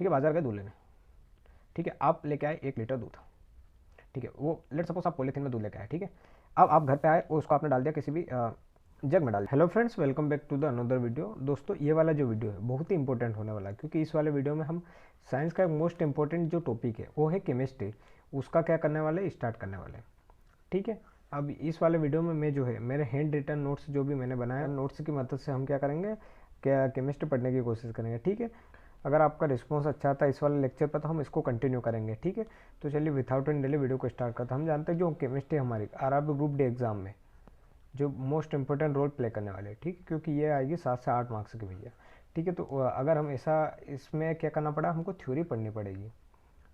ठीक है, बाजार गए दूध लेने, ठीक है, आप लेके आए 1 लीटर दूध, ठीक है, वो लेट सपोज आप पॉलीथीन में दूध लेके आए, ठीक है। अब आप घर पे आए और उसको आपने डाल दिया किसी भी जग में डाल। Hello friends, welcome back to the another video. दोस्तों, ये वाला जो वीडियो है बहुत ही इंपॉर्टेंट होने वाला है, क्योंकि इस वाले वीडियो में हम साइंस का एक मोस्ट इंपॉर्टेंट जो टॉपिक है वो है केमिस्ट्री, उसका क्या करने वाले, स्टार्ट करने वाले, ठीक है। अब इस वाले वीडियो में मैं जो है मेरे हैंड रिटन नोट्स जो भी मैंने बनाया, नोट्स की मदद से हम क्या करेंगे, क्या केमिस्ट्री पढ़ने की कोशिश करेंगे, ठीक है। अगर आपका रिस्पॉन्स अच्छा आता है इस वाले लेक्चर पर तो हम इसको कंटिन्यू करेंगे, ठीक है। तो चलिए विदाउट एनी डिले वीडियो को स्टार्ट करते हैं। हम जानते हैं जो केमिस्ट्री हमारी आरआरबी ग्रुप डी एग्जाम में जो मोस्ट इंपॉर्टेंट रोल प्ले करने वाले हैं, ठीक है, क्योंकि ये आएगी 7 से 8 मार्क्स की भैया, ठीक है। तो अगर हम ऐसा इसमें क्या करना पड़ा, हमको थ्योरी पढ़नी पड़ेगी।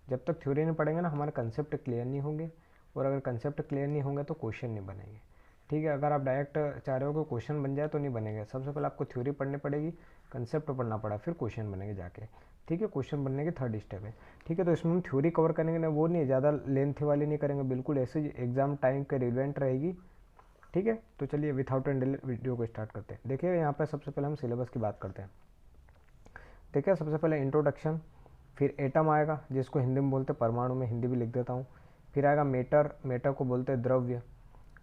जब तक थ्योरी नहीं पढ़ेंगे ना, हमारे कंसेप्ट क्लियर नहीं होंगे, और अगर कंसेप्ट क्लियर नहीं होंगे तो क्वेश्चन नहीं बनेंगे, ठीक है। अगर आप डायरेक्ट चाह रहे हो कि क्वेश्चन बन जाए तो नहीं बनेंगे। सबसे पहले आपको थ्योरी पढ़नी पड़ेगी, कंसेप्ट पढ़ना पड़ा, फिर क्वेश्चन बनेंगे जाके, ठीक है। क्वेश्चन बनने की थर्ड स्टेप है, ठीक है। तो इसमें हम थ्योरी कवर करेंगे ना, वो नहीं ज़्यादा लेंथ वाली नहीं करेंगे, बिल्कुल ऐसे एग्जाम टाइम के रिलेवेंट रहेगी, ठीक है। तो चलिए विदाउट एनी डिले वीडियो को स्टार्ट करते हैं। देखिए यहाँ पर सबसे पहले हम सिलेबस की बात करते हैं। देखिए सबसे पहले इंट्रोडक्शन, फिर एटम आएगा जिसको हिंदी में बोलते हैं परमाणु, में हिंदी भी लिख देता हूँ। फिर आएगा मेटर, मेटर को बोलते हैं द्रव्य।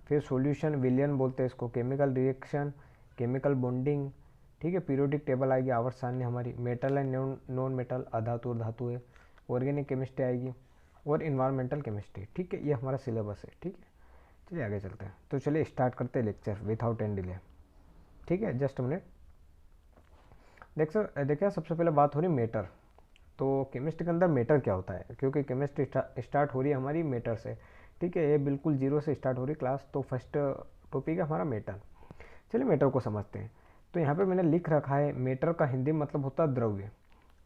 फिर सॉल्यूशन, विलियन बोलते हैं इसको। केमिकल रिएक्शन, केमिकल बॉन्डिंग, ठीक है। पीरियोडिक टेबल आएगी, आवर्त सारणी हमारी। मेटल एंड नॉन मेटल, अधातु और धातु है। ऑर्गेनिक केमिस्ट्री आएगी और इन्वायरमेंटल केमिस्ट्री, ठीक है। ये हमारा सिलेबस है, ठीक है। चलिए आगे चलते हैं। तो चलिए स्टार्ट करते हैं लेक्चर विदाउट एनी डिले, ठीक है। Just minute. देखिए सबसे पहले बात हो रही मेटर। तो केमिस्ट्री के अंदर मेटर क्या होता है, क्योंकि केमिस्ट्री स्टार्ट हो रही है हमारी मेटर से, ठीक है। ये बिल्कुल जीरो से स्टार्ट हो रही क्लास। तो फर्स्ट टॉपिक है हमारा मेटर। चलिए मेटर को समझते हैं। तो यहाँ पे मैंने लिख रखा है मेटर का हिंदी मतलब होता है द्रव्य,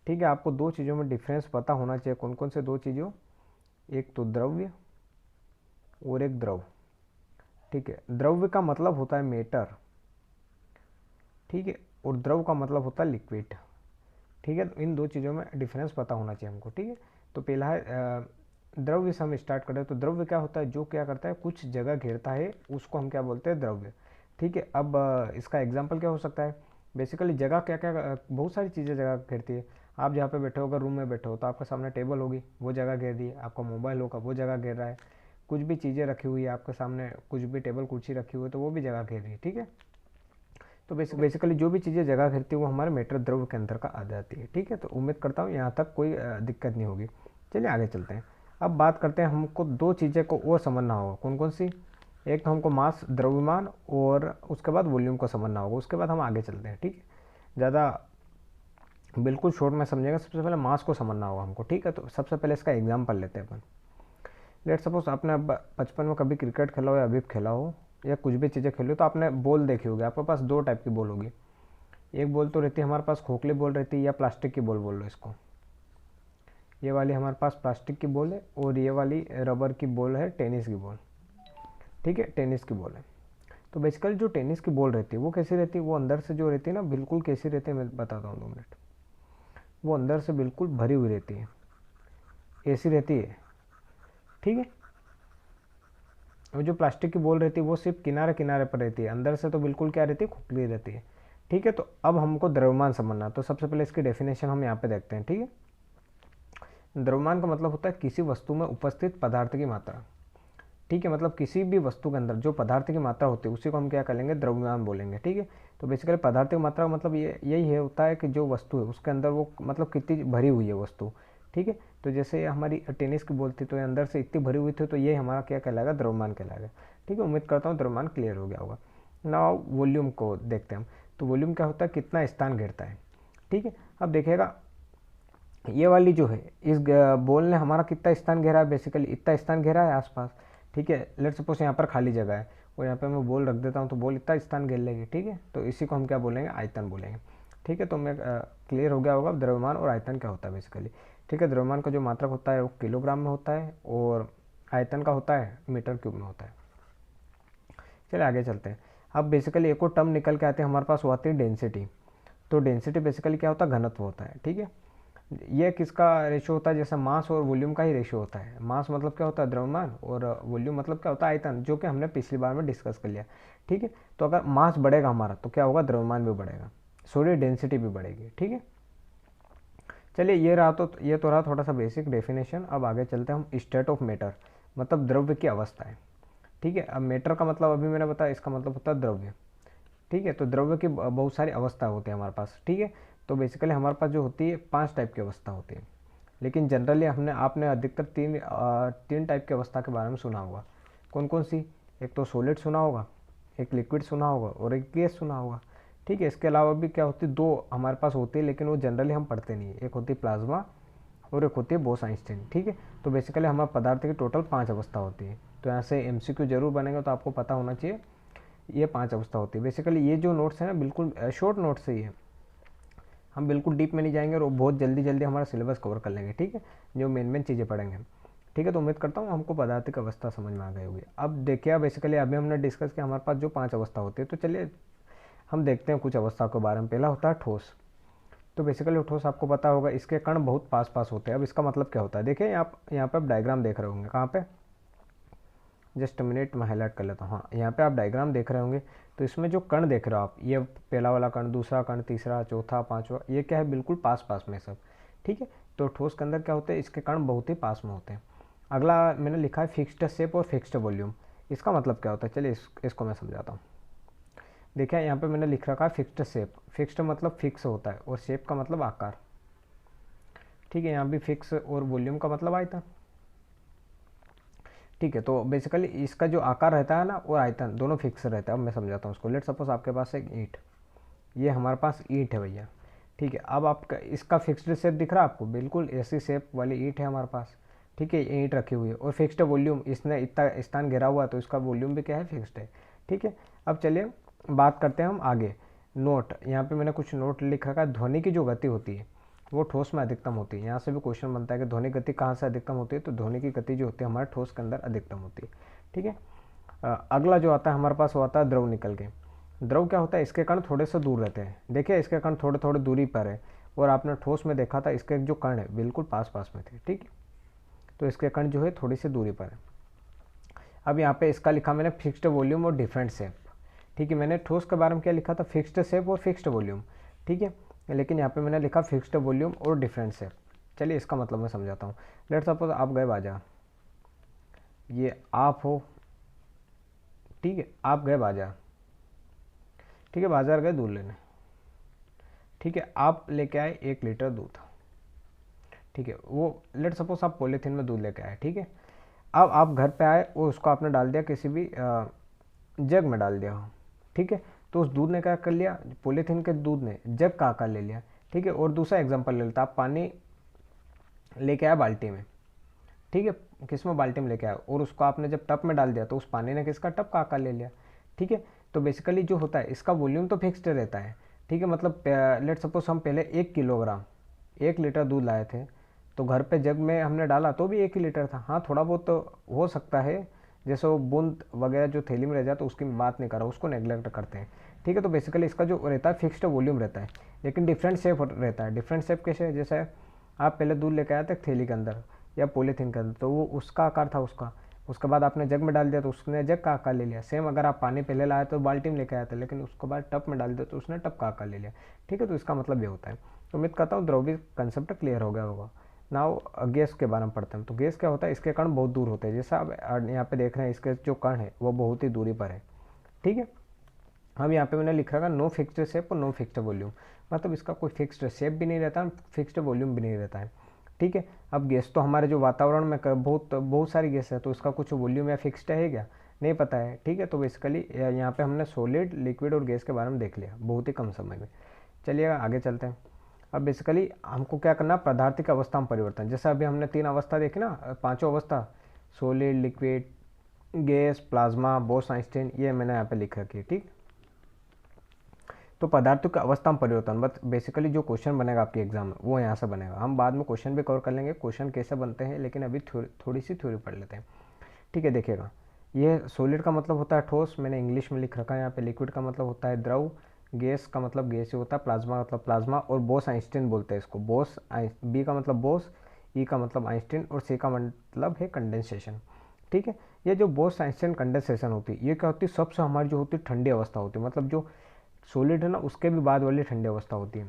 ठीक है। आपको दो चीज़ों में डिफरेंस पता होना चाहिए। कौन कौन से दो चीज़ों, एक तो द्रव्य और एक द्रव, ठीक है। द्रव्य का मतलब होता है मेटर, ठीक है, और द्रव का मतलब होता है लिक्विड, ठीक है। तो इन दो चीज़ों में डिफरेंस पता होना चाहिए हमको, ठीक है। तो पहला है द्रव्य से हम स्टार्ट करें। तो द्रव्य क्या होता है, जो क्या करता है, कुछ जगह घेरता है, उसको हम क्या बोलते हैं, द्रव्य, ठीक है। अब इसका एग्जाम्पल क्या हो सकता है, बेसिकली जगह क्या क्या, बहुत सारी चीज़ें जगह घेरती है। आप जहाँ पे बैठे हो, अगर रूम में बैठे हो तो आपके सामने टेबल होगी, वो जगह घेर रही है। आपका मोबाइल होगा, वो जगह घेर रहा है। कुछ भी चीज़ें रखी हुई है आपके सामने, कुछ भी टेबल कुर्सी रखी हुई है तो वो भी जगह घेर रही है, ठीक है। तो बेसिकली जो भी चीज़ें जगह घेरती है वो हमारे मेटर द्रव्य के अंदर का आ जाती है, ठीक है। तो उम्मीद करता हूँ यहाँ तक कोई दिक्कत नहीं होगी। चलिए आगे चलते हैं। अब बात करते हैं, हमको दो चीज़ें को और समझना होगा। कौन कौन सी, एक तो हमको मास द्रव्यमान, और उसके बाद वॉल्यूम को समझना होगा। उसके बाद हम आगे चलते हैं, ठीक है। ज़्यादा बिल्कुल शॉर्ट में समझेगा। सबसे पहले मास को समझना होगा हमको, ठीक है। तो सबसे पहले इसका एग्जाम्पल लेते हैं अपन। लेट सपोज आपने अब बचपन में कभी क्रिकेट खेला हो या अभी खेला हो या कुछ भी चीज़ें खेली हो, तो आपने बॉल देखी होगी। आपके पास दो टाइप की बॉल होगी। एक बॉल तो रहती है हमारे पास खोखली बॉल रहती है, या प्लास्टिक की बॉल बोल लो इसको। ये वाली हमारे पास प्लास्टिक की बॉल है, और ये वाली रबर की बॉल है, टेनिस की बॉल, ठीक है, टेनिस की बॉल है। तो बेसिकली जो टेनिस की बॉल रहती है वो कैसी रहती है, वो अंदर से जो रहती है ना, बिल्कुल कैसी रहती है मैं बताता हूँ, 2 मिनट। वो अंदर से बिल्कुल भरी हुई रहती है, ऐसी रहती है, ठीक है। और जो प्लास्टिक की बॉल रहती है वो सिर्फ किनारे किनारे पर रहती है, अंदर से तो बिल्कुल क्या रहती है, खोखली रहती है, ठीक है। तो अब हमको द्रव्यमान समझना। तो सबसे पहले इसकी डेफिनेशन हम यहाँ पे देखते हैं, ठीक है। द्रव्यमान का मतलब होता है किसी वस्तु में उपस्थित पदार्थ की मात्रा, ठीक है। मतलब किसी भी वस्तु के अंदर जो पदार्थ की मात्रा होती है उसी को हम क्या करेंगे, द्रव्यमान बोलेंगे, ठीक है। तो बेसिकली पदार्थ की मात्रा का मतलब ये यही है, होता है कि जो वस्तु है उसके अंदर वो मतलब कितनी भरी हुई है वस्तु, ठीक है। तो जैसे हमारी टेनिस की बॉल थी तो ये अंदर से इतनी भरी हुई थी, तो ये हमारा क्या कहलाएगा, द्रव्यमान कहलाएगा, ठीक है। उम्मीद करता हूँ द्रव्यमान क्लियर हो गया होगा। नाउ वॉल्यूम को देखते हैं हम। तो वॉल्यूम क्या होता है, कितना स्थान घेरता है, ठीक है। अब देखिएगा ये वाली जो है, इस बॉल ने हमारा कितना स्थान घेरा है, बेसिकली इतना स्थान घेरा है आसपास, ठीक है। लेट सपोज यहाँ पर खाली जगह है और यहाँ पे मैं बॉल रख देता हूँ तो बॉल इतना स्थान घेर लेगी, ठीक है। तो इसी को हम क्या बोलेंगे, आयतन बोलेंगे, ठीक है। तो मैं क्लियर हो गया होगा द्रव्यमान और आयतन क्या होता है बेसिकली, ठीक है। द्रव्यमान का जो मात्रक होता है वो किलोग्राम में होता है, और आयतन का होता है मीटर क्यूब में होता है। चलिए आगे चलते हैं। अब बेसिकली एक और टर्म निकल के आते हैं हमारे पास, वो आती है डेंसिटी। तो डेंसिटी बेसिकली क्या होता है, घनत्व होता है, ठीक है। ये किसका रेशियो होता है, जैसे मास और वॉल्यूम का ही रेशियो होता है। मास मतलब क्या होता है, द्रव्यमान, और वॉल्यूम मतलब क्या होता है, आयतन, जो कि हमने पिछली बार में डिस्कस कर लिया, ठीक है। तो अगर मास बढ़ेगा हमारा तो क्या होगा, द्रव्यमान भी बढ़ेगा, सॉरी डेंसिटी भी बढ़ेगी, ठीक है। चलिए ये तो रहा थोड़ा सा बेसिक डेफिनेशन। अब आगे चलते हैं हम स्टेट ऑफ मैटर, मतलब द्रव्य की अवस्था है। ठीक है, अब मैटर का मतलब अभी मैंने बताया, इसका मतलब होता है द्रव्य। ठीक है, तो द्रव्य की बहुत सारी अवस्था होती है हमारे पास। ठीक है, तो बेसिकली हमारे पास जो होती है 5 टाइप की अवस्था होती है, लेकिन जनरली आपने अधिकतर तीन टाइप की अवस्था के बारे में सुना होगा। कौन कौन सी? एक तो सॉलिड सुना होगा, एक लिक्विड सुना होगा और एक गैस सुना होगा। ठीक है, इसके अलावा भी क्या होती है, 2 हमारे पास होती है, लेकिन वो जनरली हम पढ़ते नहीं है। एक होती है प्लाज्मा और एक होती है बोस-आइंस्टीन। ठीक है, तो बेसिकली हमारे पदार्थ की टोटल 5 अवस्था होती है। तो यहाँ से MCQ जरूर बनेगा, तो आपको पता होना चाहिए ये 5 अवस्था होती है। बेसिकली ये जो नोट्स है ना, बिल्कुल शॉर्ट नोट्स ही है, हम बिल्कुल डीप में नहीं जाएंगे और बहुत जल्दी जल्दी हमारा सिलेबस कवर कर लेंगे। ठीक है, जो मेन चीज़ें पढ़ेंगे। ठीक है, तो उम्मीद करता हूँ हमको पदार्थिक अवस्था समझ में आ गई होगी। अब देखिए, बेसिकली अभी हमने डिस्कस किया हमारे पास जो 5 अवस्था होती है, तो चलिए हम देखते हैं कुछ अवस्था के बारे में। पहला होता है ठोस। तो बेसिकली ठोस आपको पता होगा, इसके कण बहुत पास पास होते हैं। अब इसका मतलब क्या होता है, देखिए यहाँ पे आप डायग्राम देख रहे होंगे। कहाँ पे? जस्ट मिनट में हाईलाइट कर लेता हूँ। हाँ, यहाँ पे आप डायग्राम देख रहे होंगे, तो इसमें जो कण देख रहे हो आप, ये पहला वाला कण, दूसरा कण, तीसरा, चौथा, पांचवा, ये क्या है, बिल्कुल पास पास में सब। ठीक है, तो ठोस के अंदर क्या होते हैं, इसके कण बहुत ही पास में होते हैं। अगला मैंने लिखा है फिक्स्ड शेप और फिक्स्ड वॉल्यूम। इसका मतलब क्या होता है, चलिए इसको मैं समझाता हूँ। देखिए यहाँ पे मैंने लिख रखा है फिक्स्ड शेप। फिक्स्ड मतलब फिक्स होता है और शेप का मतलब आकार। ठीक है, यहाँ भी फिक्स और वॉल्यूम का मतलब आयतन। ठीक है, तो बेसिकली इसका जो आकार रहता है ना और आयतन दोनों फिक्स रहता है। अब मैं समझाता हूँ उसको। लेट सपोज आपके पास एक ईंट, ये हमारे पास ईंट है भैया। ठीक है, अब आपका इसका फिक्स्ड शेप दिख रहा है आपको, बिल्कुल ऐसी शेप वाली ईंट है हमारे पास। ठीक है, ये ईंट रखी हुई है और फिक्स्ड वॉल्यूम, इसने इतना स्थान घेरा हुआ है, तो इसका वॉल्यूम भी क्या है, फिक्स्ड है। ठीक है, अब चलिए बात करते हैं हम आगे। नोट, यहाँ पे मैंने कुछ नोट लिख रखा है। ध्वनि की जो गति होती है वो ठोस में अधिकतम होती है। यहाँ से भी क्वेश्चन बनता है कि ध्वनि गति कहाँ से अधिकतम होती है, तो ध्वनि की गति जो होती है हमारे ठोस के अंदर अधिकतम होती है। ठीक है, अगला जो आता है हमारे पास वो आता है द्रव निकल के। द्रव क्या होता है, इसके कण थोड़े से दूर रहते हैं। देखिए इसके कण थोड़े थोड़े दूरी पर है, और आपने ठोस में देखा था इसके जो कण है बिल्कुल पास पास में थे। ठीक है, तो इसके कण जो है थोड़ी सी दूरी पर है। अब यहाँ पे इसका लिखा मैंने फिक्स्ड वॉल्यूम और डिफरेंट शेप। ठीक है, मैंने ठोस के बारे में क्या लिखा था, फिक्स्ड शेप और फिक्स्ड वॉल्यूम। ठीक है, लेकिन यहाँ पे मैंने लिखा फिक्स्ड वॉल्यूम और डिफरेंट शेप। चलिए इसका मतलब मैं समझाता हूँ। लेट सपोज आप गए बाजार, ये आप हो। ठीक है, आप गए बाजार। ठीक है, बाजार गए दूध लेने। ठीक है, आप लेके आए 1 लीटर दूध। ठीक है, वो लेट सपोज आप पॉलीथीन में दूध लेके आए। ठीक है, अब आप घर पे आए और उसको आपने डाल दिया किसी भी जग में डाल दिया हो। ठीक है, तो उस दूध ने क्या कर लिया, पॉलीथीन के दूध ने जग का आकार ले लिया। ठीक है, और दूसरा एग्जांपल ले लेता, आप पानी लेके आए बाल्टी में। ठीक है, किस में, बाल्टी में लेके आए, और उसको आपने जब टब में डाल दिया तो उस पानी ने किसका, टब का आकार ले लिया। ठीक है, तो बेसिकली जो होता है इसका वॉल्यूम तो फिक्स्ड रहता है। ठीक है, मतलब लेट सपोज हम पहले 1 किलोग्राम 1 लीटर दूध लाए थे, तो घर पे जग में हमने डाला तो भी 1 ही लीटर था। हाँ, थोड़ा बहुत तो हो सकता है, जैसे वो बूंद वगैरह जो थैली में रह जाए तो उसकी बात नहीं कर रहा, उसको नेग्लेक्ट करते हैं। ठीक है, तो बेसिकली इसका जो रहता है फिक्स्ड वॉल्यूम रहता है, लेकिन डिफरेंट शेप रहता है। डिफरेंट शेप कैसे, जैसे आप पहले दूध लेके आए थे थैली के अंदर या पॉलीथीन के अंदर, तो वो उसका आकार था उसका, उसके बाद आपने जग में डाल दिया तो उसने जग का आकार ले लिया। सेम अगर आप पानी पहले लाए तो बाल्टी में लेके आए थे, लेकिन उसके बाद टब में डाल दिया तो उसने टब का आकार ले लिया। ठीक है, तो इसका मतलब ये होता है। तो उम्मीद करता हूँ द्रव्य कंसेप्ट क्लियर हो गया होगा। नाउ गैस के बारे में पढ़ते हैं। तो गैस क्या होता है, इसके कण बहुत दूर होते हैं। जैसा आप यहाँ पे देख रहे हैं, इसके जो कण है वो बहुत ही दूरी पर है। ठीक है, अब यहाँ पे मैंने लिख रखा नो फिक्स्ड शेप और नो फिक्स्ड वॉल्यूम, मतलब इसका कोई फिक्स्ड शेप भी नहीं रहता, फिक्स्ड वॉल्यूम भी नहीं रहता है। ठीक है, अब गैस तो हमारे जो वातावरण में बहुत सारी गैस है, तो इसका कुछ वॉल्यूम या फिक्स्ड है क्या, नहीं पता है। ठीक है, तो बेसिकली यहाँ पे हमने सॉलिड, लिक्विड और गैस के बारे में देख लिया बहुत ही कम समय में। चलिए आगे चलते हैं। अब बेसिकली हमको क्या करना, पदार्थिक अवस्था में परिवर्तन। जैसे अभी हमने 3 अवस्था देखी ना, 5 अवस्था, solid, liquid, gas, plasma, Bose-Einstein, ये मैंने यहाँ पे लिख रखी है। ठीक, तो पदार्थों की अवस्था में परिवर्तन, बट बेसिकली जो क्वेश्चन बनेगा आपके एग्जाम में वो यहाँ से बनेगा। हम बाद में क्वेश्चन भी कवर कर लेंगे, क्वेश्चन कैसे बनते हैं, लेकिन अभी थोड़ी सी थ्योरी पढ़ लेते हैं। ठीक है, देखिएगा, ये सॉलिड का मतलब होता है ठोस, मैंने इंग्लिश में लिख रखा है यहाँ पे। लिक्विड का मतलब होता है द्रव, गैस का मतलब गैस ही होता है, प्लाज्मा मतलब प्लाज्मा, और बोस-आइंस्टीन बोलते हैं इसको। बी का मतलब बोस, ई का मतलब आइंस्टीन, और सी का मतलब है कंडेंसेशन। ठीक है, ये जो बोस-आइंस्टीन कंडेंसेशन होती है, ये क्या होती है, सबसे हमारी जो होती है ठंडी अवस्था होती है, मतलब जो सॉलिड है ना उसके भी बाद वाली ठंडी अवस्था होती है।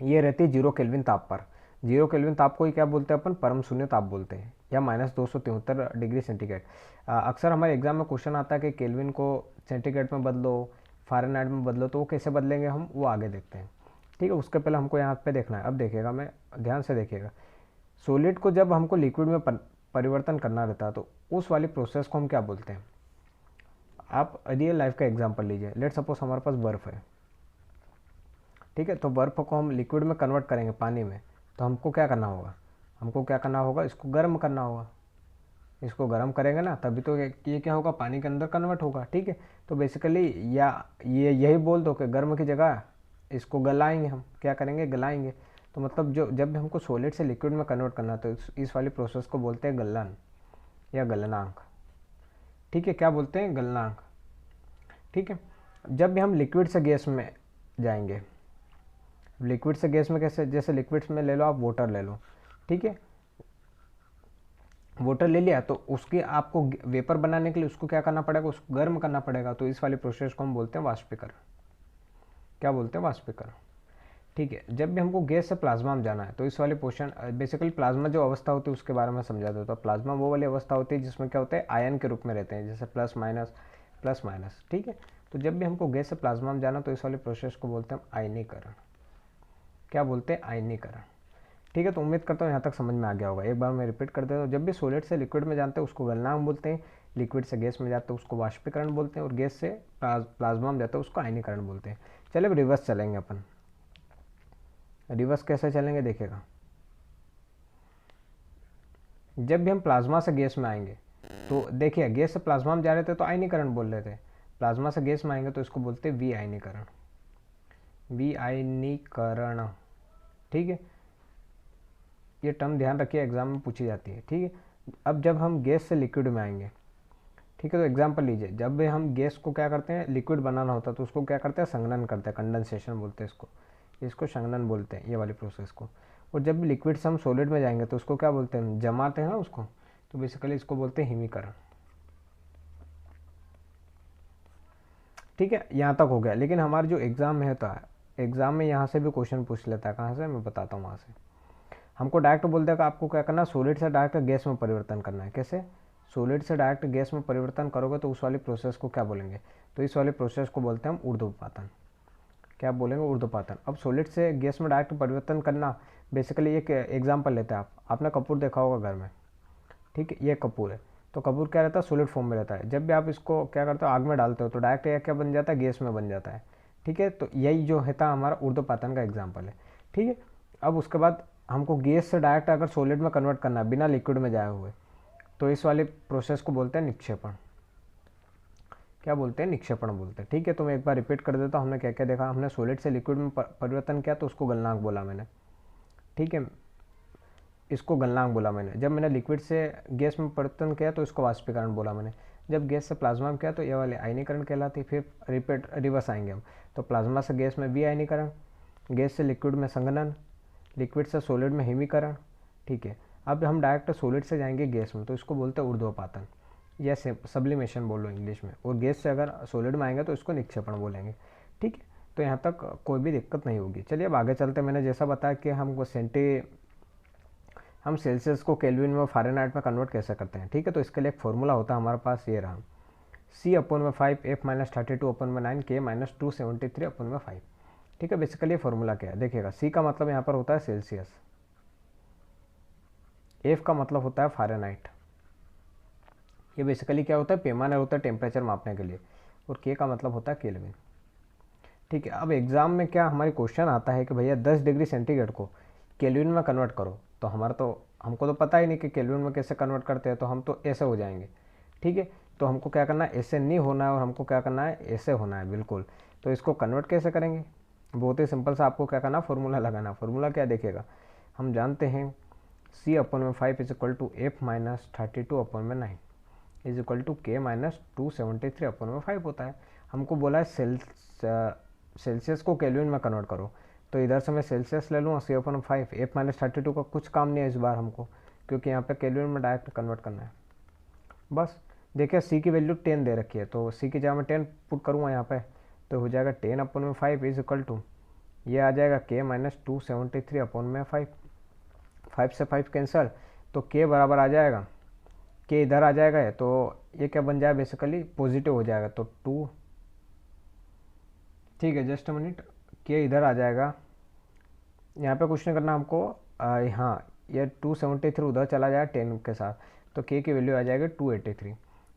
ये रहती है 0 केल्विन ताप पर। 0 केल्विन ताप को ही क्या बोलते हैं अपन, परम शून्य ताप बोलते हैं, या -273 डिग्री सेंटीग्रेड। अक्सर हमारे एग्जाम में क्वेश्चन आता है कि केल्विन को सेंटीग्रेड में बदलो, फ़ारेनहाइट में बदलो, तो वो कैसे बदलेंगे हम वो आगे देखते हैं। ठीक है, उसके पहले हमको यहाँ पे देखना है। अब देखिएगा, मैं ध्यान से देखिएगा, सॉलिड को जब हमको लिक्विड में परिवर्तन करना रहता है तो उस वाली प्रोसेस को हम क्या बोलते हैं। आप रियल लाइफ का एग्जांपल लीजिए, लेट सपोज हमारे पास बर्फ़ है। ठीक है, तो बर्फ़ को हम लिक्विड में कन्वर्ट करेंगे पानी में, तो हमको क्या करना होगा, हमको क्या करना होगा, इसको गर्म करना होगा। इसको गर्म करेंगे ना, तभी तो ये क्या होगा, पानी के अंदर कन्वर्ट होगा। ठीक है, तो बेसिकली या ये यही बोल दो कि गर्म की जगह इसको गलाएंगे, हम क्या करेंगे, गलाएंगे। तो मतलब जो जब भी हमको सॉलिड से लिक्विड में कन्वर्ट करना है तो इस वाली प्रोसेस को बोलते हैं गलन या गलनांक। ठीक है, क्या बोलते हैं, गलनांक। ठीक है, जब भी हम लिक्विड से गैस में जाएंगे, लिक्विड से गैस में कैसे, जैसे लिक्विड्स में ले लो आप वाटर ले लो। ठीक है, वाटर ले लिया तो उसकी आपको वेपर बनाने के लिए उसको क्या करना पड़ेगा, उसको गर्म करना पड़ेगा। तो इस वाली प्रोसेस को हम बोलते हैं वाष्पीकरण। क्या बोलते हैं, वाष्पीकरण। ठीक है, जब भी हमको गैस से प्लाज्मा में जाना है तो इस वाले पोर्शन, बेसिकली प्लाज्मा जो अवस्था होती है उसके बारे में समझा देता हूँ। प्लाज्मा वो वाली अवस्था होती है जिसमें क्या होता है, आयन के रूप में रहते हैं, जैसे प्लस माइनस प्लस माइनस। ठीक है, तो जब भी हमको गैस से प्लाज्मा में जाना तो इस वाले प्रोसेस को बोलते हैं आयनीकरण। क्या बोलते हैं, आयनीकरण। ठीक है, तो उम्मीद करता हूँ यहाँ तक समझ में आ गया होगा। एक बार मैं रिपीट कर देता हूँ, जब भी सॉलिड से लिक्विड में जानते हैं उसको गलनांक बोलते हैं, लिक्विड से गैस में जाते हैं उसको वाष्पीकरण बोलते हैं, और गैस से प्लाज्मा में जाते हैं उसको आयनीकरण बोलते हैं। चलिए अब रिवर्स चलेंगे अपन। रिवर्स कैसे चलेंगे देखिएगा, जब भी हम प्लाज्मा से गैस में आएंगे तो देखिए, गैस से प्लाज्मा में जा रहे थे तो आयनीकरण बोल रहे थे, प्लाज्मा से गैस में आएंगे तो इसको बोलते हैं वी आयनीकरण। वी आयनीकरण। ठीक है, ये टर्म ध्यान रखिए, एग्जाम में पूछी जाती है। ठीक है, अब जब हम गैस से लिक्विड में आएंगे, ठीक है, तो एग्जांपल लीजिए, जब भी हम गैस को क्या करते हैं, लिक्विड बनाना होता है तो उसको क्या करते हैं, संघनन करते हैं, कंडेंसेशन बोलते हैं इसको, इसको संघनन बोलते हैं, ये वाली प्रोसेस को। और जब भी लिक्विड से हम सॉलिड में जाएंगे तो उसको क्या बोलते हैं, जमाते हैं ना उसको, तो बेसिकली इसको बोलते हैं हिमीकरण। ठीक है, यहाँ तक हो गया। लेकिन हमारे जो एग्ज़ाम में होता है, एग्ज़ाम में यहाँ से भी क्वेश्चन पूछ लेता है, कहाँ से, मैं बताता हूँ वहाँ से। हमको डायरेक्ट बोल देगा आपको क्या करना है, सॉलिड से डायरेक्ट गैस में परिवर्तन करना है। कैसे, सॉलिड से डायरेक्ट गैस में परिवर्तन करोगे तो उस वाली प्रोसेस को क्या बोलेंगे, तो इस वाली प्रोसेस को बोलते हैं हम ऊर्ध्वपातन। क्या बोलेंगे, ऊर्ध्वपातन। अब सॉलिड से गैस में डायरेक्ट परिवर्तन करना, बेसिकली एक एग्जांपल लेते हैं। आपने कपूर देखा होगा घर में। ठीक है, ये कपूर है, तो कपूर क्या रहता है, सॉलिड फॉर्म में रहता है। जब भी आप इसको क्या करते हो, आग में डालते हो तो डायरेक्ट यह क्या बन जाता है, गैस में बन जाता है। ठीक है, तो यही जो है था हमारा ऊर्ध्वपातन का एग्जाम्पल है। ठीक है, अब उसके बाद हमको गैस से डायरेक्ट अगर सॉलिड में कन्वर्ट करना है बिना लिक्विड में जाए हुए, तो इस वाले प्रोसेस को बोलते हैं निक्षेपण। क्या बोलते हैं, निक्षेपण बोलते हैं। ठीक है, तो मैं एक बार रिपीट कर देता हूँ, हमने क्या क्या देखा। हमने सॉलिड से लिक्विड में परिवर्तन किया तो उसको गलनांक बोला मैंने। ठीक है, इसको गलनांक बोला मैंने। जब मैंने लिक्विड से गैस में परिवर्तन किया तो इसको वाष्पीकरण बोला मैंने। जब गैस से प्लाज्मा में किया तो ये वाले आयनीकरण कहलाती। फिर रिवर्स आएंगे हम, तो प्लाज्मा से गैस में वी आयनीकरण, गैस से लिक्विड में संघनन, लिक्विड से सॉलिड में हिमीकरण। ठीक है, अब हम डायरेक्ट सॉलिड से जाएंगे गैस में तो इसको बोलते हैं ऊर्ध्वपातन या सब्लिमेशन बोलो इंग्लिश में। और गैस से अगर सॉलिड में आएंगे तो इसको निक्षेपण बोलेंगे। ठीक है, तो यहाँ तक कोई भी दिक्कत नहीं होगी। चलिए अब आगे चलते। मैंने जैसा बताया कि हम सेल्सियस को केल्विन में, फ़ारेनहाइट में कन्वर्ट कैसे करते हैं। ठीक है, तो इसके लिए एक फॉर्मूला होता है हमारे पास, ये रहा, C/5 F-32/9 K-273/5। ठीक है, बेसिकली फॉर्मूला क्या है देखिएगा। C का मतलब यहाँ पर होता है सेल्सियस, F का मतलब होता है फ़ारेनहाइट, ये बेसिकली क्या होता है, पैमाना होता है टेम्परेचर मापने के लिए, और K का मतलब होता है केल्विन। ठीक है, अब एग्ज़ाम में क्या हमारी क्वेश्चन आता है कि भैया 10 डिग्री सेंटीग्रेड को केल्विन में कन्वर्ट करो, तो हमको तो पता ही नहीं कि केल्विन में कैसे कन्वर्ट करते हैं, तो हम तो ऐसे हो जाएंगे। ठीक है, तो हमको क्या करना है, ऐसे नहीं होना है, और हमको क्या करना है, ऐसे होना है बिल्कुल। तो इसको कन्वर्ट कैसे करेंगे, बहुत ही सिंपल सा, आपको क्या करना, फॉर्मूला लगाना। फॉर्मूला क्या देखिएगा, हम जानते हैं C/5 = F-32/9 = K-273/5 होता है। हमको बोला है सेल्सियस को केल्विन में कन्वर्ट करो, तो इधर से मैं सेल्सियस ले लूँ, C/5 F-32 का कुछ काम नहीं है इस बार हमको, क्योंकि यहाँ पे केल्विन में डायरेक्ट कन्वर्ट करना है। बस देखिए, C की वैल्यू 10 दे रखी है, तो C की जगह मैं 10 पुट करूँगा यहाँ पे, तो हो जाएगा 10/5 = ये आ जाएगा k माइनस 273 अपॉन में 5, 5 से 5 कैंसल, तो k बराबर आ जाएगा, k इधर आ जाएगा है, तो ये क्या बन जाएगा बेसिकली पॉजिटिव हो जाएगा, तो 2, ठीक है जस्ट अ मिनट, k इधर आ जाएगा, यहाँ पे कुछ नहीं करना हमको, हाँ ये 273 उधर चला जाएगा 10 के साथ, तो k की वैल्यू आ जाएगी 283।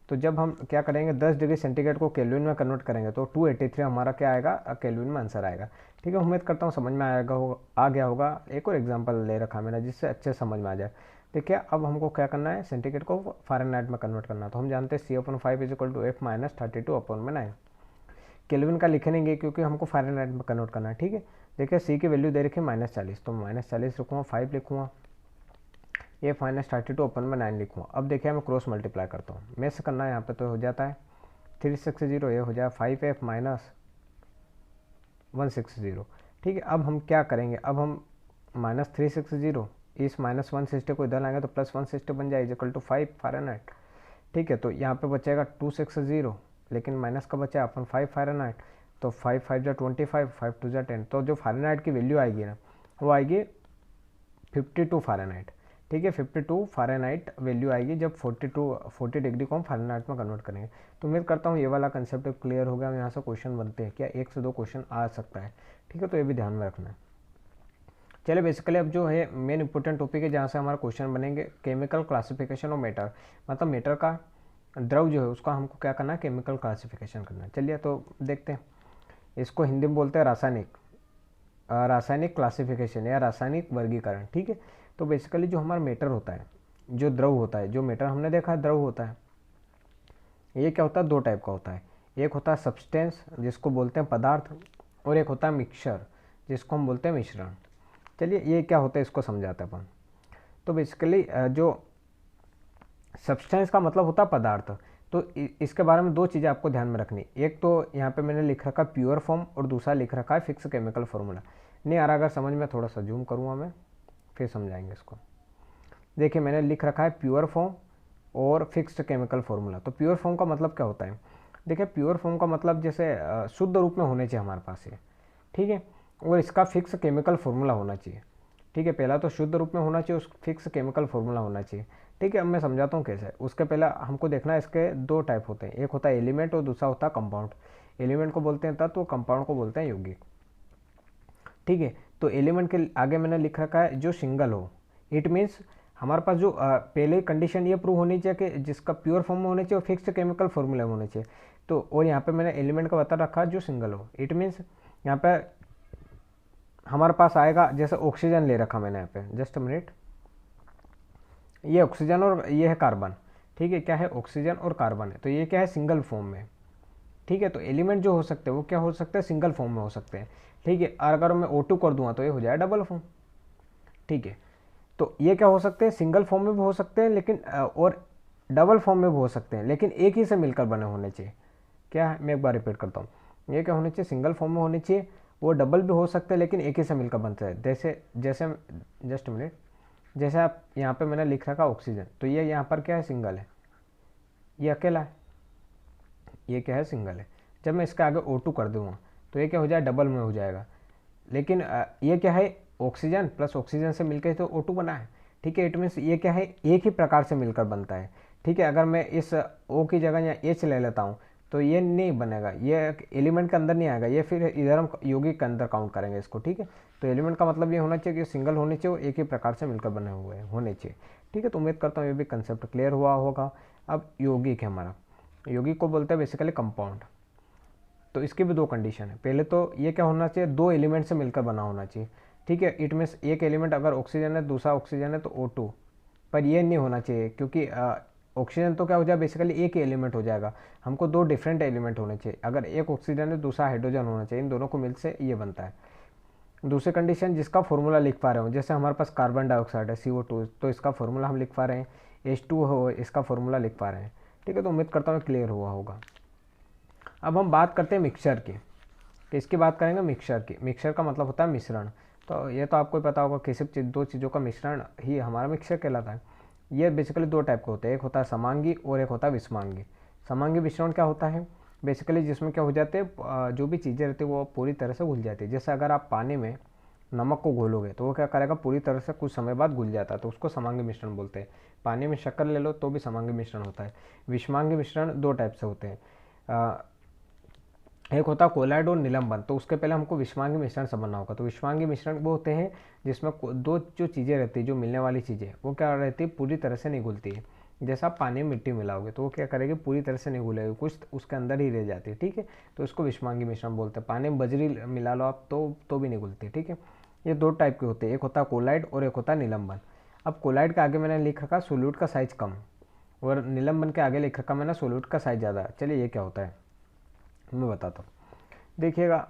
तो जब हम क्या करेंगे 10 डिग्री सेंटीग्रेड को केल्विन में कन्वर्ट करेंगे तो 283 हमारा क्या आएगा केल्विन में आंसर आएगा। ठीक है, उम्मीद करता हूँ समझ में आ गया होगा। एक और एग्जांपल ले रखा मैंने जिससे अच्छे समझ में आ जाए। देखिए अब हमको क्या करना है, सेंटीग्रेड को फ़ारेनहाइट में कन्वर्ट करना है। तो हम जानते हैं C/5 = F - 32/9। केल्विन का लिखेंगे क्योंकि हमको फ़ारेनहाइट में कन्वर्ट करना है। ठीक है, देखिए C की वैल्यू दे रखी है -40, तो -40 लिखूँगा, 5 लिखूँगा, ये -32/9 लिखूँगा। अब देखिए मैं क्रॉस मल्टीप्लाई करता हूँ, में से करना है यहाँ पे, तो हो जाता है 360, ये हो जाए 5F - 160। ठीक है, अब हम क्या करेंगे, अब हम -360 इस -160 को इधर लाएंगे तो +160 बन जाए = 5 फ़ारेनहाइट। ठीक है, तो यहाँ पे बचेगा 260, लेकिन माइनस का बचा अपन 5 फ़ारेनहाइट, तो 5 × 5 = 25, 5 × 2 = 10। तो जो फ़ारेनहाइट की वैल्यू आएगी ना वो आएगी 52 फ़ारेनहाइट। ठीक है, 52 फ़ारेनहाइट वैल्यू आएगी जब 40 डिग्री को हम फ़ारेनहाइट में कन्वर्ट करेंगे। तो उम्मीद करता हूँ ये वाला कंसेप्ट क्लियर हो गया। यहाँ से क्वेश्चन बनते हैं क्या, 1 से 2 क्वेश्चन आ सकता है। ठीक है, तो ये भी ध्यान में रखना है। चलिए बेसिकली अब जो है मेन इंपॉर्टेंट टॉपिक है जहाँ से हमारा क्वेश्चन बनेंगे, केमिकल क्लासिफिकेशन ऑफ मैटर। मतलब मैटर का द्रव जो है उसका हमको क्या करना है, केमिकल क्लासिफिकेशन करना है। चलिए तो देखते हैं, इसको हिंदी में बोलते हैं रासायनिक क्लासिफिकेशन या रासायनिक वर्गीकरण। ठीक है, तो बेसिकली जो हमारा मैटर होता है, जो द्रव होता है, जो मैटर हमने देखा है द्रव होता है, ये क्या होता है, 2 टाइप का होता है। एक होता है सब्सटेंस जिसको बोलते हैं पदार्थ, और एक होता है मिक्सचर जिसको हम बोलते हैं मिश्रण। चलिए ये क्या होता है इसको समझाते हैं अपन। तो बेसिकली जो सब्सटेंस का मतलब होता है पदार्थ, तो इसके बारे में 2 चीज़ें आपको ध्यान में रखनी। एक तो यहाँ पे मैंने लिख रखा है प्योर फॉर्म, और दूसरा लिख रखा है फिक्स केमिकल फार्मूला। नहीं आ रहा अगर समझ में, थोड़ा सा जूम करूँगा मैं, फिर समझाएंगे इसको। देखिए मैंने लिख रखा है प्योर फॉर्म और फिक्स्ड केमिकल फार्मूला। तो प्योर फॉर्म का मतलब क्या होता है, देखिए प्योर फॉर्म का मतलब जैसे शुद्ध रूप में होने चाहिए हमारे पास ये। ठीक है, और इसका फिक्स केमिकल फार्मूला होना चाहिए। ठीक है, पहला तो शुद्ध रूप में होना चाहिए, उस फिक्स केमिकल फार्मूला होना चाहिए। ठीक है, अब मैं समझाता हूँ कैसे। उसके पहले हमको देखना है, इसके 2 टाइप होते हैं, एक होता है एलिमेंट और दूसरा होता है कंपाउंड। एलिमेंट को बोलते हैं तत्व, कंपाउंड को बोलते हैं यौगिक। ठीक है, तो एलिमेंट के आगे मैंने लिख रखा है जो सिंगल हो। इट मीन्स हमारे पास जो पहले कंडीशन ये प्रूव होनी चाहिए कि जिसका प्योर फॉर्म में होनी चाहिए और फिक्स्ड केमिकल फार्मूला में होने चाहिए। तो और यहाँ पे मैंने एलिमेंट का बता रखा है जो सिंगल हो। इट मीन्स यहाँ पे हमारे पास आएगा, जैसे ऑक्सीजन ले रखा मैंने यहाँ पे, जस्ट अ मिनट, ये ऑक्सीजन और ये है कार्बन। ठीक है, क्या है, ऑक्सीजन और कार्बन है, तो ये क्या है, सिंगल फॉर्म में। ठीक है, तो एलिमेंट जो हो सकते हैं वो क्या हो सकते हैं, सिंगल फॉर्म में हो सकते हैं। ठीक है, और अगर मैं O2 कर दूंगा तो ये हो जाए डबल फॉर्म। ठीक है, तो ये क्या हो सकते हैं, सिंगल फॉर्म में भी हो सकते हैं, लेकिन और डबल फॉर्म में भी हो सकते हैं, लेकिन एक ही से मिलकर बने होने चाहिए। क्या है, मैं एक बार रिपीट करता हूँ, ये क्या होने चाहिए, सिंगल फॉर्म में होने चाहिए, वो डबल भी हो सकते हैं लेकिन एक ही से मिलकर बनते हैं। जैसे जैसे जस्ट मिनट, जैसे आप यहाँ पे मैंने लिख रखा ऑक्सीजन, तो ये यहाँ पर क्या है, सिंगल है, ये अकेला है, ये क्या है, सिंगल है। जब मैं इसके आगे O2 कर दूँगा तो ये क्या हो जाए, डबल में हो जाएगा। लेकिन ये क्या है, ऑक्सीजन प्लस ऑक्सीजन से मिलकर तो O2 बना है। ठीक है, इट मीन्स ये क्या है, एक ही प्रकार से मिलकर बनता है। ठीक है, अगर मैं इस O की जगह यहाँ H ले लेता हूँ तो ये नहीं बनेगा, ये एलिमेंट के अंदर नहीं आएगा, ये फिर इधर हम यौगिक के अंदर काउंट करेंगे इसको। ठीक है, तो एलिमेंट का मतलब ये होना चाहिए कि सिंगल होने चाहिए और एक ही प्रकार से मिलकर बने हुए होने चाहिए। ठीक है, तो उम्मीद करता हूँ ये भी कंसेप्ट क्लियर हुआ होगा। अब यौगिक है हमारा, यौगिक को बोलते हैं बेसिकली कंपाउंड। तो इसकी भी 2 कंडीशन है। पहले तो ये क्या होना चाहिए, 2 एलिमेंट से मिलकर बना होना चाहिए। ठीक है, इट मीन्स एक एलिमेंट अगर ऑक्सीजन है दूसरा ऑक्सीजन है तो O2, पर ये नहीं होना चाहिए क्योंकि ऑक्सीजन तो क्या हो जाए, बेसिकली एक ही एलिमेंट हो जाएगा। हमको 2 डिफरेंट एलिमेंट होने चाहिए। अगर एक ऑक्सीजन है दूसरा हाइड्रोजन होना चाहिए, इन दोनों को मिल से ये बनता है। दूसरी कंडीशन जिसका फॉर्मूला लिख पा रहे हो, जैसे हमारे पास कार्बन डाइऑक्साइड है CO2, तो इसका फॉर्मूला हम लिख पा रहे हैं। H2 हो, इसका फॉर्मूला लिख पा रहे हैं। ठीक है, तो उम्मीद करता हूँ क्लियर हुआ होगा। अब हम बात करते हैं मिक्सचर की, तो इसकी बात करेंगे मिक्सचर की। मिक्सचर का मतलब होता है मिश्रण। तो ये तो आपको पता होगा, किसी 2 चीज़ों का मिश्रण ही हमारा मिक्सचर कहलाता है। ये बेसिकली 2 टाइप के होते हैं, एक होता है समांगी और एक होता है विषमांगी। समांगी मिश्रण क्या होता है, बेसिकली जिसमें क्या हो जाते हैं, जो भी चीज़ें रहती है वो पूरी तरह से घुल जाती है। जैसे अगर आप पानी में नमक को घोलोगे तो वो क्या करेगा, पूरी तरह से कुछ समय बाद घुल जाता है, तो उसको समांगी मिश्रण बोलते हैं। पानी में शक्कर ले लो तो भी समांगी मिश्रण होता है। विषमांगी मिश्रण दो टाइप से होते हैं, एक होता है कोलाइड और निलंबन। तो उसके पहले हमको विषमांगी मिश्रण समझना होगा। तो विषमांगी मिश्रण वो होते हैं जिसमें दो जो चीज़ें रहती है, जो मिलने वाली चीज़ें, वो क्या रहती है, पूरी तरह से नहीं घुलती है। जैसे आप पानी में मिट्टी मिलाओगे तो वो क्या करेगी, पूरी तरह से नहीं घुलेगी, कुछ उसके अंदर ही रह जाती है, ठीक है। तो उसको विषमांगी मिश्रण बोलते हैं। पानी में बजरी मिला लो आप तो भी नहीं घुलती, ठीक है। ये दो टाइप के होते हैं, एक होता है कोलाइड और एक होता है निलंबन। अब कोलाइड के आगे मैंने लिख रखा सोल्यूट का साइज कम, और निलंबन के आगे लिख रखा मैंने सोल्यूट का साइज ज़्यादा। चलिए ये क्या होता है मैं बताता हूँ। देखिएगा,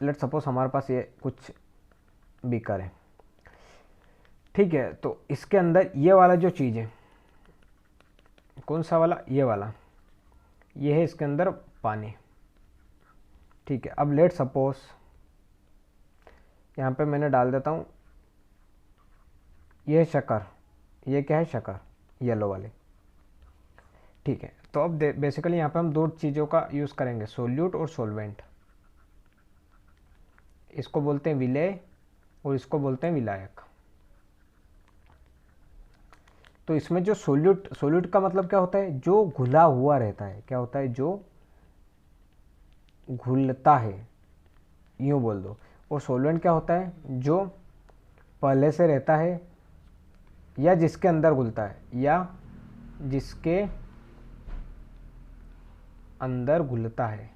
लेट सपोज हमारे पास ये कुछ बीकर है, ठीक है। तो इसके अंदर ये वाला जो चीज़ है, कौन सा वाला, ये वाला, ये है इसके अंदर पानी, ठीक है। अब लेट सपोज यहाँ पे मैंने डाल देता हूँ, ये है शक्कर, ये क्या है, शक्कर येलो वाली, ठीक है। तो अब बेसिकली यहाँ पे हम दो चीज़ों का यूज़ करेंगे, सोल्यूट और सोलवेंट। इसको बोलते हैं विलेय और इसको बोलते हैं विलायक। तो इसमें जो सोल्यूट का मतलब क्या होता है, जो घुला हुआ रहता है, क्या होता है, जो घुलता है, यूँ बोल दो। और सोलवेंट क्या होता है, जो पहले से रहता है या जिसके अंदर घुलता है, या जिसके अंदर घुलता है,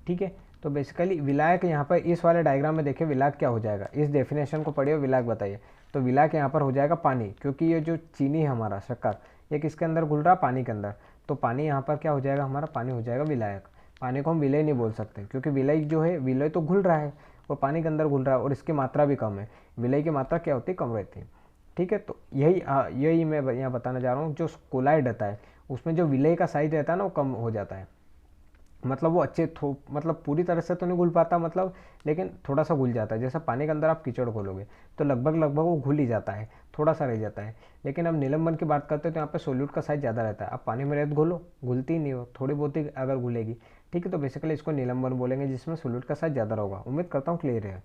ठीक है। तो बेसिकली विलायक यहाँ पर इस वाले डायग्राम में देखिए विलायक क्या हो जाएगा, इस डेफिनेशन को पढ़िए, विलायक बताइए। तो विलायक यहाँ पर हो जाएगा पानी, क्योंकि ये जो चीनी है हमारा शक्कर, ये किसके अंदर घुल रहा है, पानी के अंदर। तो पानी यहाँ पर क्या हो जाएगा, हमारा पानी हो जाएगा विलायक। पानी को हम विलय नहीं बोल सकते, क्योंकि विलय जो है, विलय तो घुल रहा है और पानी के अंदर घुल रहा है, और इसकी मात्रा भी कम है। विलय की मात्रा क्या होती है, कम रहती है, ठीक है। तो यही मैं यहाँ बताना चाह रहा हूँ। जो कोलाइड रहता है उसमें जो विलय का साइज रहता है ना, वो कम हो जाता है। मतलब वो मतलब पूरी तरह से तो नहीं घुल पाता, मतलब लेकिन थोड़ा सा घुल जाता है। जैसे पानी के अंदर आप कीचड़ घोलोगे तो लगभग वो घुल ही जाता है, थोड़ा सा रह जाता है। लेकिन अब निलंबन की बात करते हैं तो यहाँ पे सोल्यूट का साइज ज़्यादा रहता है। अब पानी में रेत घोलो, घुलती ही नहीं हो, थोड़ी बहुत ही अगर घुलेगी, ठीक है। तो बेसिकली इसको निलंबन बोलेंगे, जिसमें सोल्यूट का साइज ज़्यादा होगा। उम्मीद करता हूँ क्लियर है,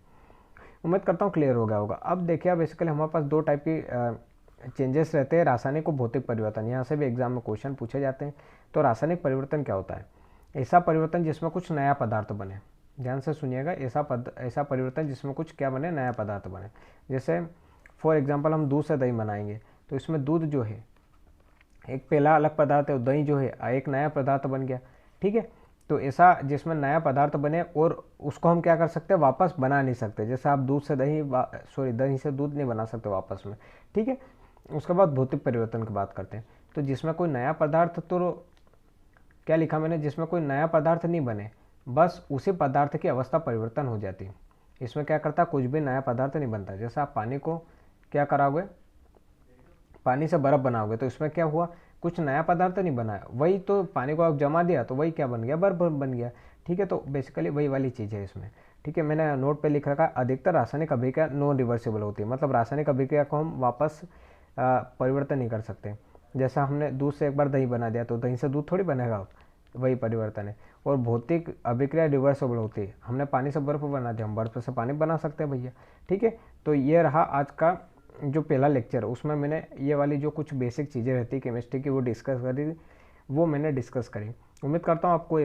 उम्मीद करता हूँ क्लियर हो गया होगा। अब देखिए, बेसिकली हमारे पास दो टाइप की चेंजेस रहते हैं, रासायनिक और भौतिक परिवर्तन। यहाँ से भी एग्जाम में क्वेश्चन पूछे जाते हैं। तो रासायनिक परिवर्तन क्या होता है, ऐसा परिवर्तन जिसमें कुछ नया पदार्थ बने। ध्यान से सुनिएगा, ऐसा परिवर्तन जिसमें कुछ क्या बने, नया पदार्थ बने। जैसे फॉर एग्जांपल हम दूध से दही बनाएंगे, तो इसमें दूध जो है एक पहला अलग पदार्थ है, और दही जो है एक नया पदार्थ बन गया, ठीक है। तो ऐसा जिसमें नया पदार्थ बने और उसको हम क्या कर सकते हैं, वापस बना नहीं सकते। जैसे आप दूध से दही दही से दूध नहीं बना सकते वापस में, ठीक है। उसके बाद भौतिक परिवर्तन की बात करते हैं। तो जिसमें कोई नया पदार्थ, तो क्या लिखा मैंने, जिसमें कोई नया पदार्थ नहीं बने, बस उसी पदार्थ की अवस्था परिवर्तन हो जाती है। इसमें क्या करता, कुछ भी नया पदार्थ नहीं बनता। जैसे आप पानी को क्या कराओगे, पानी से बर्फ़ बनाओगे, तो इसमें क्या हुआ, कुछ नया पदार्थ नहीं बना, वही तो पानी को आप जमा दिया तो वही क्या बन गया, बर्फ़ बन गया, ठीक है। तो बेसिकली वही वाली चीज़ है इसमें, ठीक है। मैंने नोट पे लिख रखा, अधिकतर रासायनिक अभिक्रिया नॉन रिवर्सिबल होती है, मतलब रासायनिक अभिक्रिया को हम वापस परिवर्तन नहीं कर सकते। जैसा हमने दूध से एक बार दही बना दिया, तो दही से दूध थोड़ी बनेगा, वही परिवर्तन है। और भौतिक अभिक्रिया रिवर्सिबल होती है, हमने पानी से बर्फ़ बना दिया, हम बर्फ़ से पानी बना सकते हैं भैया, ठीक है। तो ये रहा आज का जो पहला लेक्चर, उसमें मैंने ये वाली जो कुछ बेसिक चीज़ें रहती केमिस्ट्री की वो डिस्कस करी, वो मैंने डिस्कस करी। उम्मीद करता हूँ आपको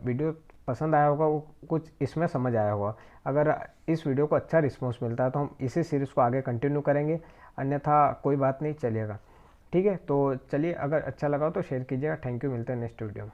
वीडियो पसंद आया होगा, वो कुछ इसमें समझ आया होगा। अगर इस वीडियो को अच्छा रिस्पॉन्स मिलता है तो हम इसी सीरीज़ को आगे कंटिन्यू करेंगे, अन्यथा कोई बात नहीं, चलिएगा, ठीक है। तो चलिए, अगर अच्छा लगा तो शेयर कीजिएगा। थैंक यू, मिलते हैं नेक्स्ट वीडियो में।